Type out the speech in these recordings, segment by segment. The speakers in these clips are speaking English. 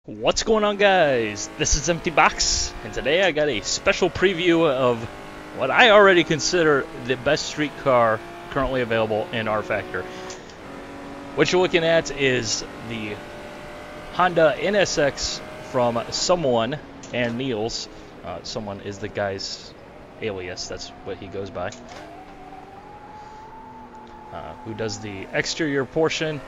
What's going on, guys? This is Empty Box, and today I got a special preview of what I already consider the best street car currently available in rFactor. What you're looking at is the Honda NSX from Some1 and Niels. Someone is the guy's alias, that's what he goes by. Who does the exterior portion,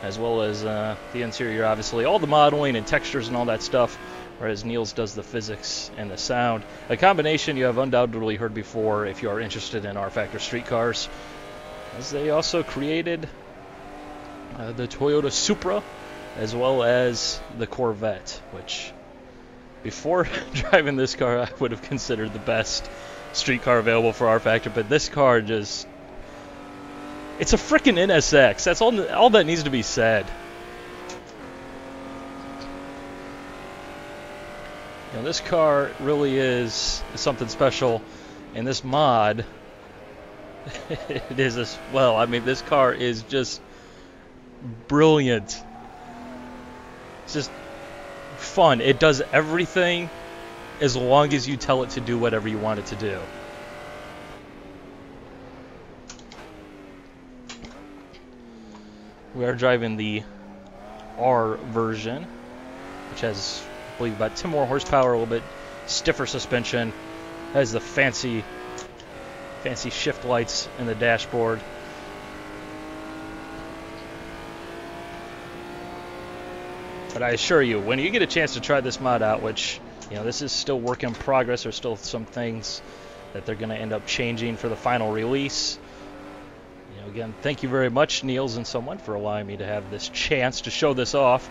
as well as the interior, obviously, all the modeling and textures and all that stuff, whereas Niels does the physics and the sound. A combination you have undoubtedly heard before if you are interested in rFactor street cars, as they also created the Toyota Supra, as well as the Corvette, which before driving this car I would have considered the best street car available for rFactor, but this car just... it's a frickin' NSX. That's all that needs to be said. You know, this car really is something special, and this mod, it is as well. I mean, this car is just brilliant. It's just fun. It does everything as long as you tell it to do whatever you want it to do. We are driving the R version, which has, I believe, about 10 more horsepower, a little bit stiffer suspension, has the fancy shift lights in the dashboard. But I assure you, when you get a chance to try this mod out, which, you know, this is still work in progress, there's still some things that they're going to end up changing for the final release. Again, thank you very much, Niels and Some1, for allowing me to have this chance to show this off.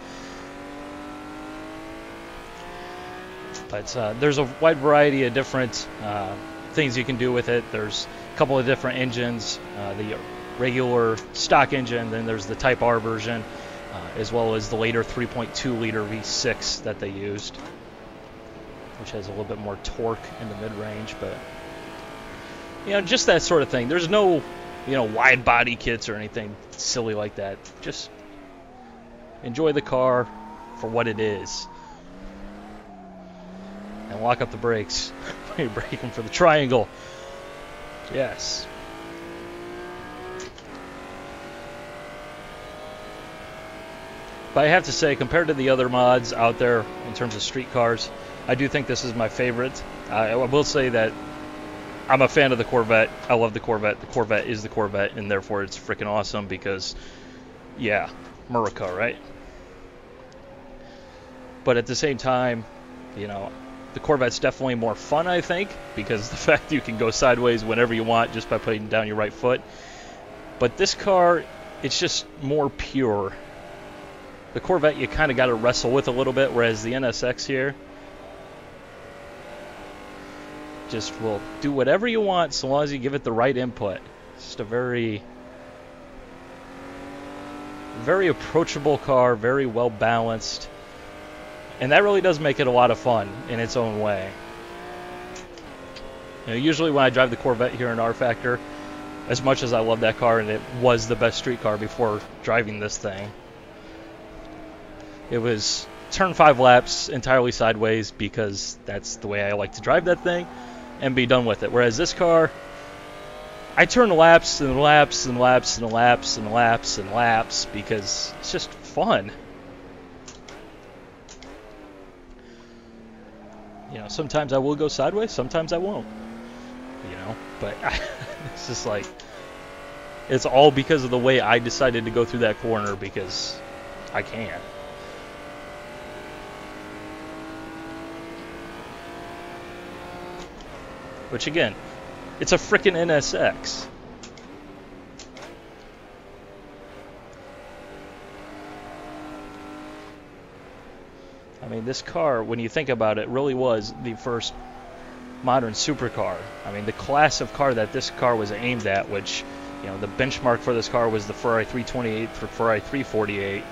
But there's a wide variety of different things you can do with it. There's a couple of different engines, the regular stock engine, then there's the Type R version, as well as the later 3.2 liter V6 that they used, which has a little bit more torque in the mid-range. But, you know, just that sort of thing. There's no, you know, wide body kits or anything silly like that. Just enjoy the car for what it is. And lock up the brakes when you're braking for the triangle. Yes. But I have to say, compared to the other mods out there in terms of street cars, I do think this is my favorite. I will say that I'm a fan of the Corvette. I love the Corvette. The Corvette is the Corvette, and therefore it's freaking awesome because, yeah, America, right? But at the same time, you know, the Corvette's definitely more fun, I think, because the fact you can go sideways whenever you want just by putting down your right foot. But this car, it's just more pure. The Corvette you kind of got to wrestle with a little bit, whereas the NSX here just will do whatever you want so long as you give it the right input. It's just a very approachable car, very well balanced, and that really does make it a lot of fun in its own way. You know, usually when I drive the Corvette here in rFactor, as much as I love that car and it was the best street car before driving this thing, it was turn 5 laps entirely sideways because that's the way I like to drive that thing and be done with it. Whereas this car, I turn laps and laps and laps and laps and laps and laps because it's just fun. You know, sometimes I will go sideways, sometimes I won't. You know, but it's just like, it's all because of the way I decided to go through that corner because I can. Which, again, it's a frickin' NSX. I mean, this car, when you think about it, really was the first modern supercar. I mean, the class of car that this car was aimed at, which, you know, the benchmark for this car was the Ferrari 328 for Ferrari 348.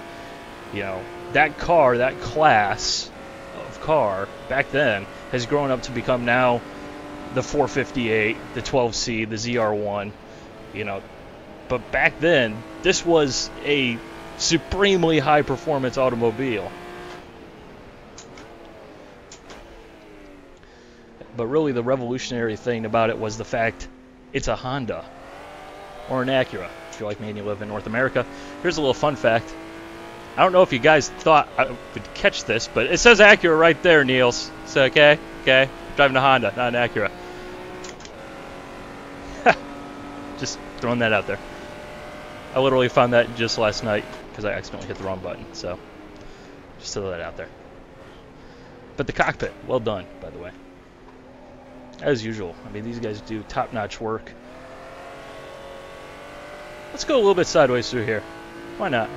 You know, that car, that class of car back then has grown up to become now the 458, the 12C, the ZR1, you know. But back then, this was a supremely high performance automobile. but really the revolutionary thing about it was the fact it's a Honda or an Acura. If you're like me and you live in North America, here's a little fun fact. I don't know if you guys thought I would catch this, but it says Acura right there, Niels. So, okay, driving a Honda, not an Acura. Just throwing that out there. I literally found that just last night because I accidentally hit the wrong button. So, just throw that out there. But the cockpit, well done, by the way. As usual. I mean, these guys do top-notch work. Let's go a little bit sideways through here. Why not?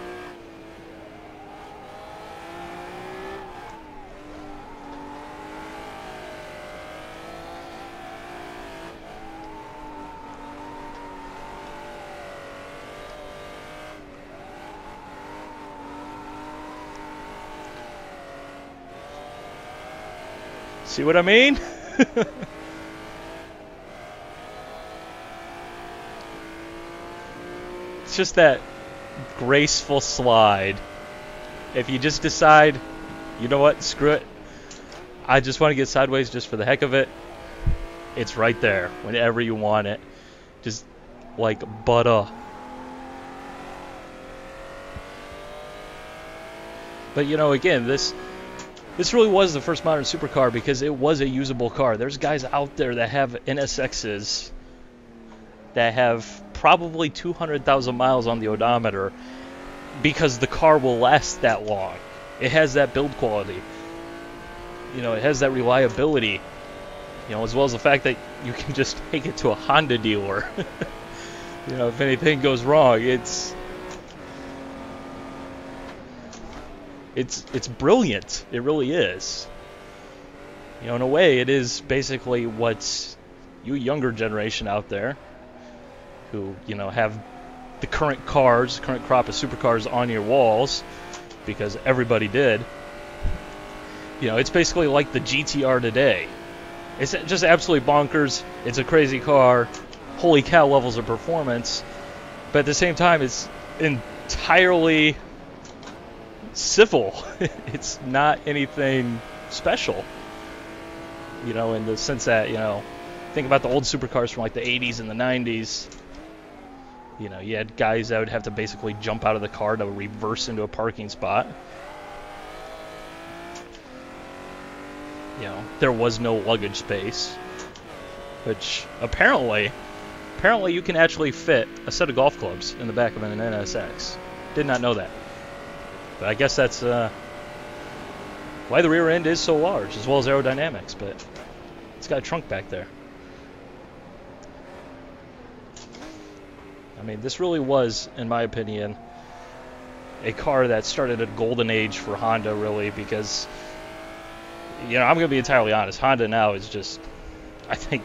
See what I mean? It's just that graceful slide. If you just decide, you know what, screw it, I just want to get sideways just for the heck of it, it's right there whenever you want it. Just like butter. But you know, again, this really was the first modern supercar because it was a usable car. There's guys out there that have NSXs that have probably 200,000 miles on the odometer because the car will last that long. It has that build quality. You know, it has that reliability. You know, as well as the fact that you can just take it to a Honda dealer. You know, if anything goes wrong, it's brilliant. It really is. You know, in a way, it is basically what you younger generation out there who, you know, have the current crop of supercars on your walls because everybody did. You know, it's basically like the GTR today. It's just absolutely bonkers. It's a crazy car. Holy cow levels of performance. But at the same time, it's entirely civil. It's not anything special, you know, in the sense that, you know, think about the old supercars from like the 80s and the 90s. You know, you had guys that would have to basically jump out of the car to reverse into a parking spot. You know, there was no luggage space, which apparently you can actually fit a set of golf clubs in the back of an NSX. Did not know that. But I guess that's why the rear end is so large, as well as aerodynamics, but it's got a trunk back there. I mean, this really was, in my opinion, a car that started a golden age for Honda, really, because, you know, I'm going to be entirely honest, Honda now is just, I think,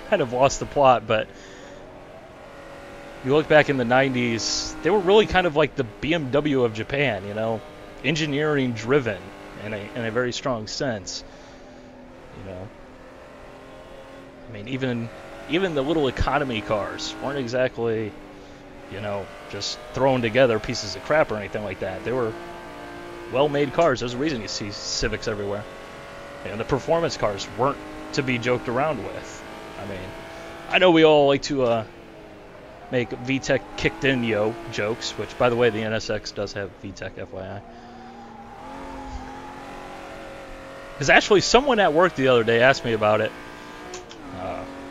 kind of lost the plot, but you look back in the 90s, they were really kind of like the BMW of Japan, you know, engineering driven in a very strong sense. You know, I mean, even the little economy cars weren't exactly, you know, just thrown together pieces of crap or anything like that. They were well-made cars. There's a reason you see Civics everywhere. And the performance cars weren't to be joked around with. I mean, I know we all like to make VTEC kicked in yo jokes, which, by the way, the NSX does have VTEC, FYI. Because actually, someone at work the other day asked me about it,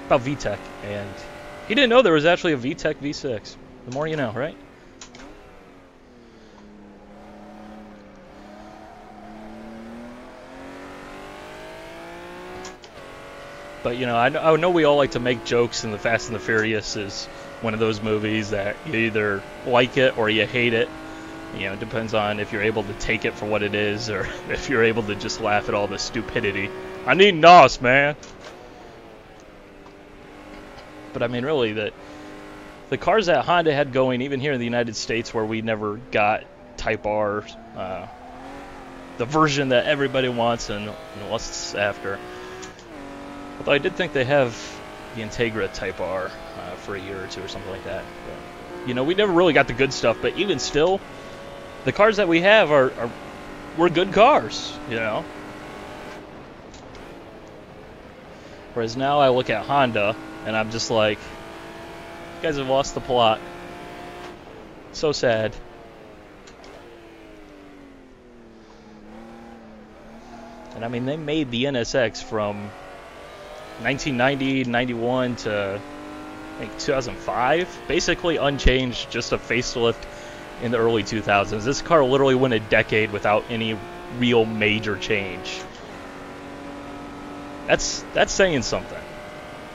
about VTEC, and he didn't know there was actually a VTEC V6. The more you know, right? But, you know, I know we all like to make jokes, and The Fast and the Furious is one of those movies that you either like it or you hate it. You know, it depends on if you're able to take it for what it is or if you're able to just laugh at all the stupidity. I need NOS, man. But, I mean, really, the cars that Honda had going, even here in the United States where we never got Type R, the version that everybody wants and lusts after. Although I did think they have the Integra Type R for a year or two or something like that. But, you know, we never really got the good stuff, but even still, the cars that we have were good cars, you know. Whereas now I look at Honda, and I'm just like, you guys have lost the plot. So sad. And I mean, they made the NSX from 1990, 91 to I think 2005, basically unchanged, just a facelift in the early 2000s. This car literally went a decade without any real major change. That's saying something.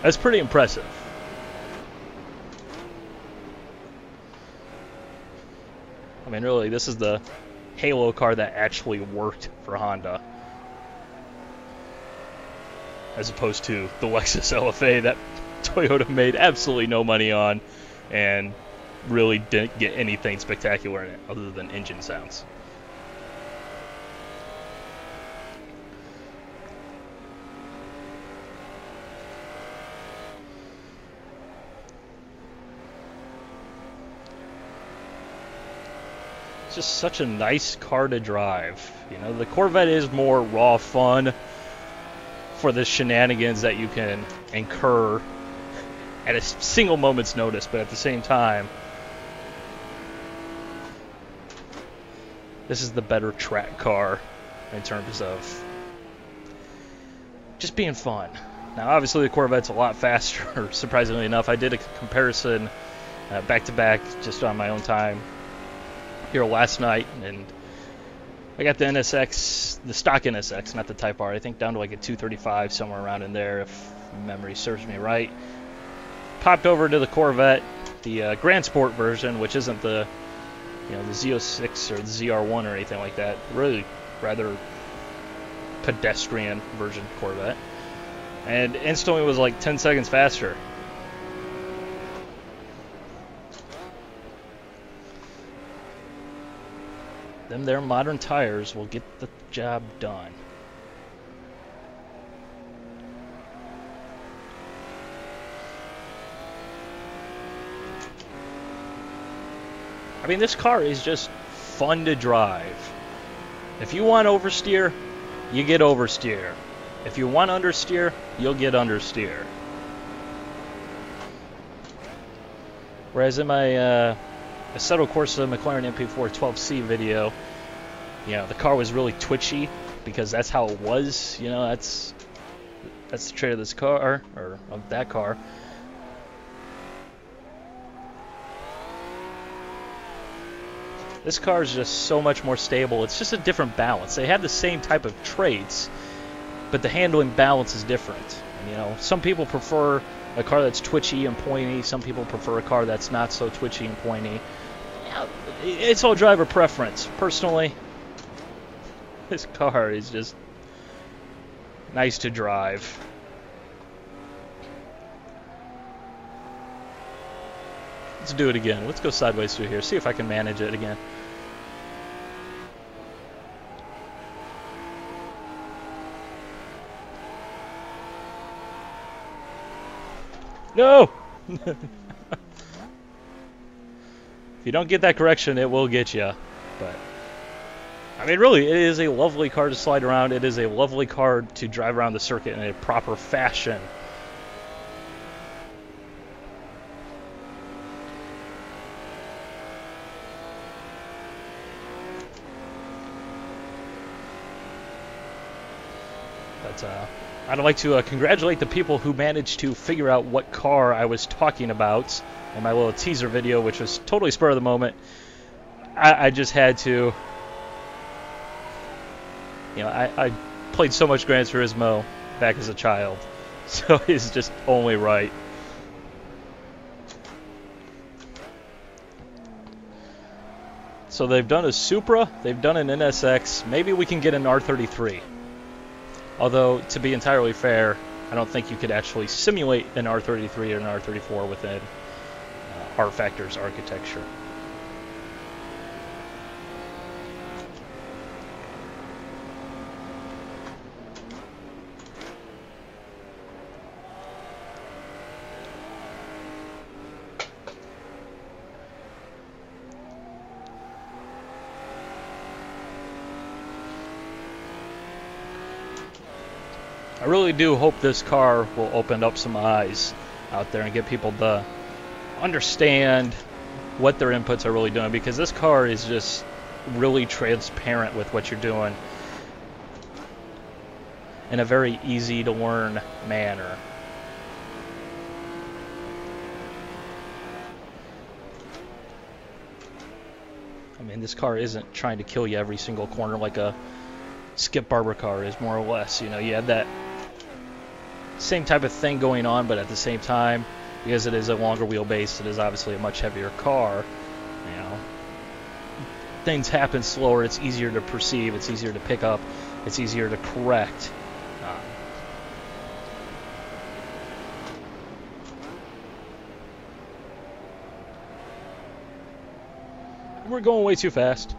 That's pretty impressive. I mean, really, this is the Halo car that actually worked for Honda, as opposed to the Lexus LFA that Toyota made absolutely no money on and really didn't get anything spectacular in it other than engine sounds. It's just such a nice car to drive. You know, the Corvette is more raw fun for the shenanigans that you can incur at a single moment's notice, but at the same time, this is the better track car in terms of just being fun. Now, obviously, the Corvette's a lot faster, surprisingly enough. I did a comparison back-to-back just on my own time here last night, and I got the NSX, the stock NSX, not the Type R, I think down to like a 235, somewhere around in there, if memory serves me right. Popped over to the Corvette, the Grand Sport version, which isn't the, you know, the Z06 or the ZR1 or anything like that. Really rather pedestrian version Corvette, and instantly was like 10 seconds faster. Them there modern tires will get the job done. I mean, this car is just fun to drive. If you want oversteer, you get oversteer. If you want understeer, you'll get understeer. Whereas in my Assetto Corsa McLaren MP4 12C video, you know, the car was really twitchy because that's how it was. You know, that's the trait of this car, or of that car. This car is just so much more stable. It's just a different balance. They have the same type of traits, but the handling balance is different. And, you know, some people prefer a car that's twitchy and pointy. Some people prefer a car that's not so twitchy and pointy. You know, it's all driver preference. Personally, this car is just nice to drive. Let's do it again. Let's go sideways through here. See if I can manage it again. No! If you don't get that correction, it will get you. But I mean, really, it is a lovely car to slide around. It is a lovely car to drive around the circuit in a proper fashion. But I'd like to congratulate the people who managed to figure out what car I was talking about in my little teaser video, which was totally spur of the moment. I just had to, you know, I played so much Gran Turismo back as a child, so it's just only right. So they've done a Supra, they've done an NSX, maybe we can get an R33. Although, to be entirely fair, I don't think you could actually simulate an R33 or an R34 within rFactor's architecture. I really do hope this car will open up some eyes out there and get people to understand what their inputs are really doing, because this car is just really transparent with what you're doing in a very easy to learn manner. I mean, this car isn't trying to kill you every single corner like a Skip Barber car is, more or less. You know, you have that same type of thing going on, but at the same time, because it is a longer wheelbase, it is obviously a much heavier car. You know, things happen slower. It's easier to perceive. It's easier to pick up. It's easier to correct. We're going way too fast.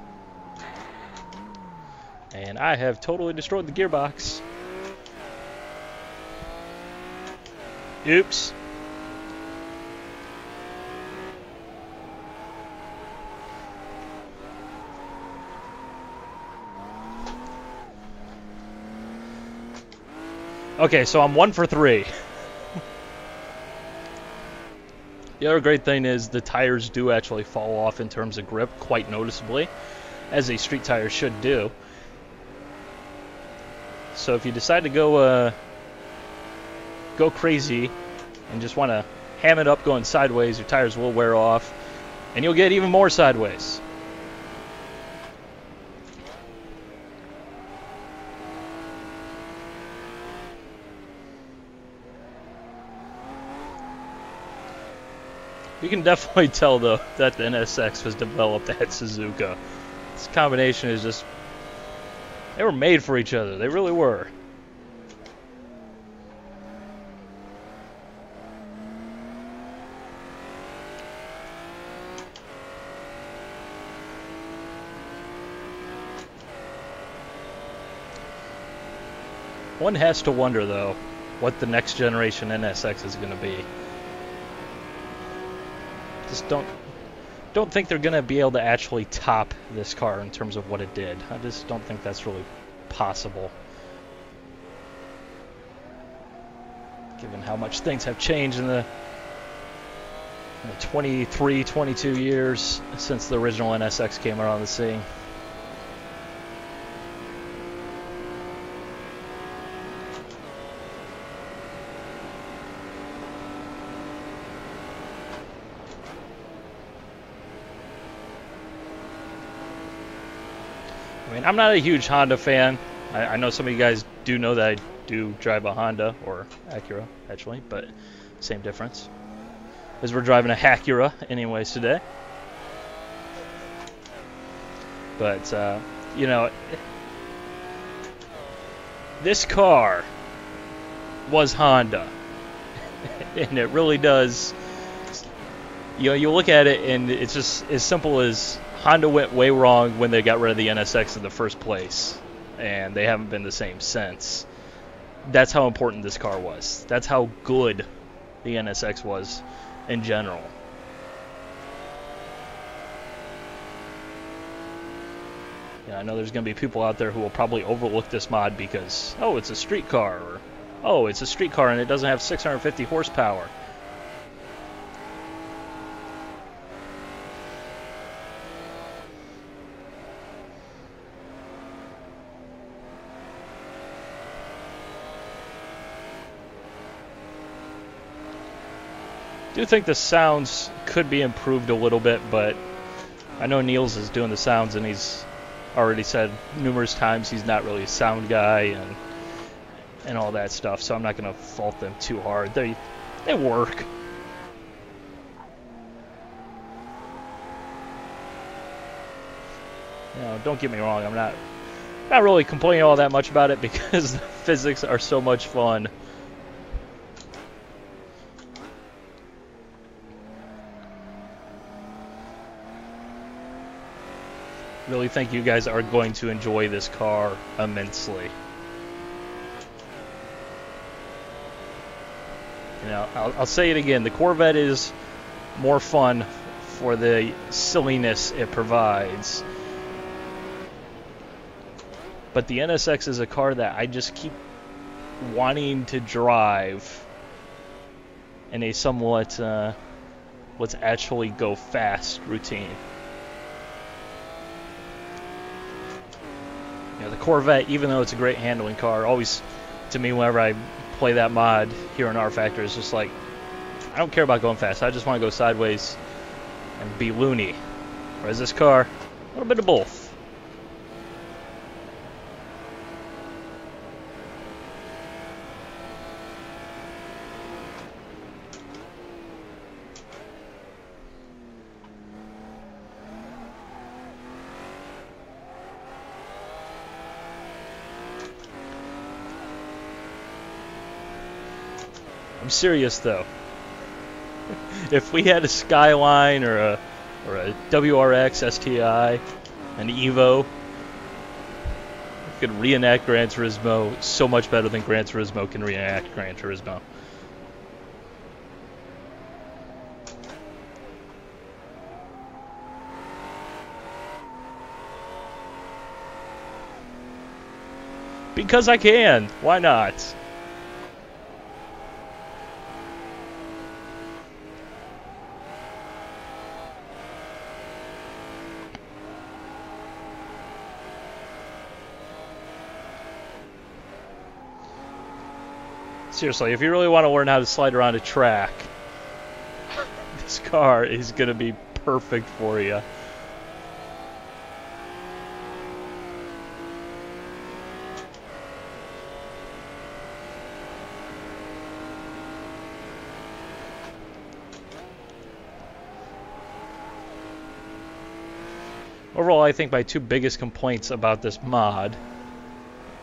And I have totally destroyed the gearbox. Oops. Okay, so I'm 1 for 3. The other great thing is the tires do actually fall off in terms of grip quite noticeably, as a street tire should do. So if you decide to go crazy and just want to ham it up going sideways, your tires will wear off, and you'll get even more sideways. You can definitely tell, though, that the NSX was developed at Suzuka. This combination is just... they were made for each other. They really were. One has to wonder, though, what the next generation NSX is going to be. Just don't think they're going to be able to actually top this car in terms of what it did. I just don't think that's really possible, given how much things have changed in the 23, 22 years since the original NSX came around the scene. I mean, I'm not a huge Honda fan. I know some of you guys do know that I do drive a Honda, or Acura, actually, but same difference. As we're driving a Acura anyways today. But, you know, this car was Honda. And it really does, you know, you look at it and it's just as simple as Honda went way wrong when they got rid of the NSX in the first place, and they haven't been the same since. That's how important this car was. That's how good the NSX was in general. Yeah, I know there's going to be people out there who will probably overlook this mod because, oh, it's a street car, or, oh, it's a street car and it doesn't have 650 horsepower. I do think the sounds could be improved a little bit, but I know Niels is doing the sounds, and he's already said numerous times he's not really a sound guy and all that stuff, so I'm not going to fault them too hard. They work. You know, don't get me wrong, I'm not really complaining all that much about it because the physics are so much fun. Really think you guys are going to enjoy this car immensely. You know, I'll say it again, the Corvette is more fun for the silliness it provides. But the NSX is a car that I just keep wanting to drive in a somewhat let's actually go fast routine. You know, the Corvette, even though it's a great handling car, always, to me, whenever I play that mod here in rFactor, it's just like, I don't care about going fast. I just want to go sideways and be loony. Whereas this car, a little bit of both. I'm serious though. If we had a Skyline or a WRX STI, an Evo, we could reenact Gran Turismo so much better than Gran Turismo can reenact Gran Turismo. Because I can. Why not? Seriously, if you really want to learn how to slide around a track, this car is going to be perfect for you. Overall, I think my two biggest complaints about this mod,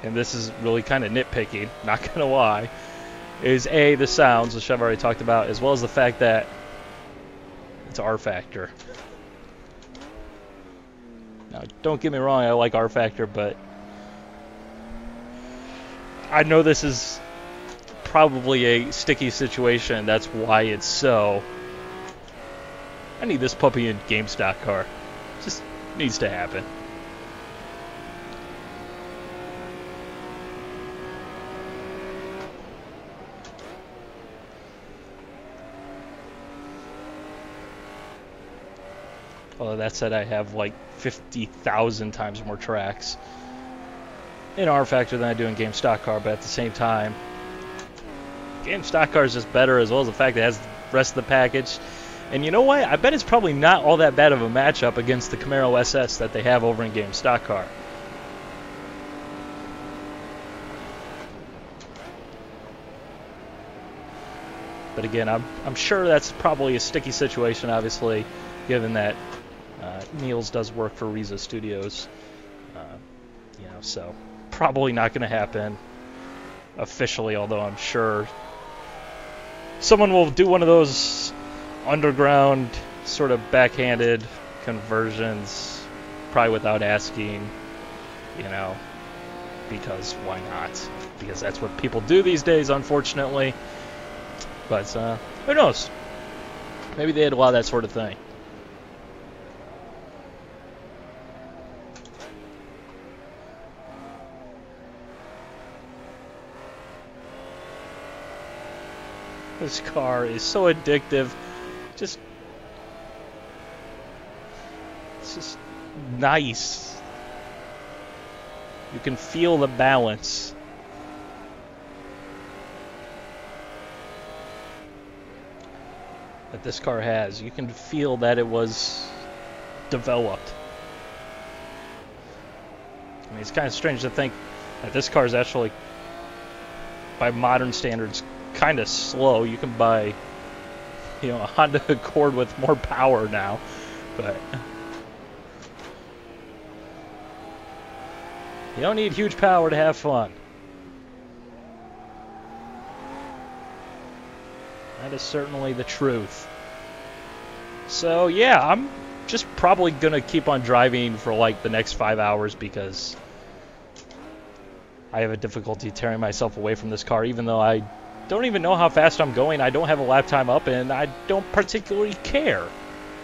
and this is really kind of nitpicking, not going to lie, is A, the sounds, which I've already talked about, as well as the fact that it's rFactor. Now, don't get me wrong, I like rFactor, but I know this is probably a sticky situation. That's why it's so. I need this puppy in game stock car. Just needs to happen. Although that said, I have like 50,000 times more tracks in rFactor than I do in game stock car, but at the same time, game stock car is just better, as well as the fact that it has the rest of the package. And you know what? I bet it's probably not all that bad of a matchup against the Camaro SS that they have over in game stock car. But again, I'm sure that's probably a sticky situation, obviously, given that Niels does work for Riza Studios, you know, so probably not going to happen officially, although I'm sure someone will do one of those underground sort of backhanded conversions, probably without asking, you know, because why not? Because that's what people do these days, unfortunately. But who knows? Maybe they had a lot of that sort of thing. This car is so addictive. It's just nice. You can feel the balance. That this car has. You can feel that it was developed. I mean, it's kind of strange to think that this car is actually, by modern standards, kind of slow. You can buy, you know, a Honda Accord with more power now, but you don't need huge power to have fun. That is certainly the truth. So yeah, I'm just probably gonna keep on driving for like the next 5 hours because I have a difficulty tearing myself away from this car, even though I don't even know how fast I'm going. I don't have a lap time up, and I don't particularly care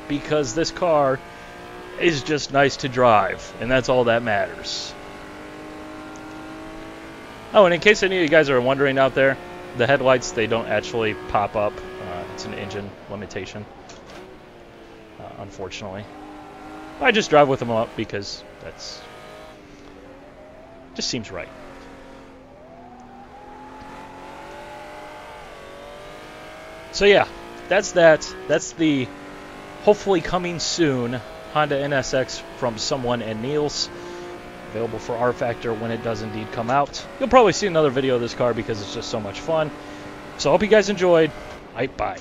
because this car is just nice to drive, and that's all that matters. Oh, and in case any of you guys are wondering out there, the headlights, they don't actually pop up. It's an engine limitation, unfortunately. I just drive with them up because that's just seems right. So yeah, that's that. That's the hopefully coming soon Honda NSX from Someone and Niels. Available for rFactor when it does indeed come out. You'll probably see another video of this car because it's just so much fun. So I hope you guys enjoyed. Bye.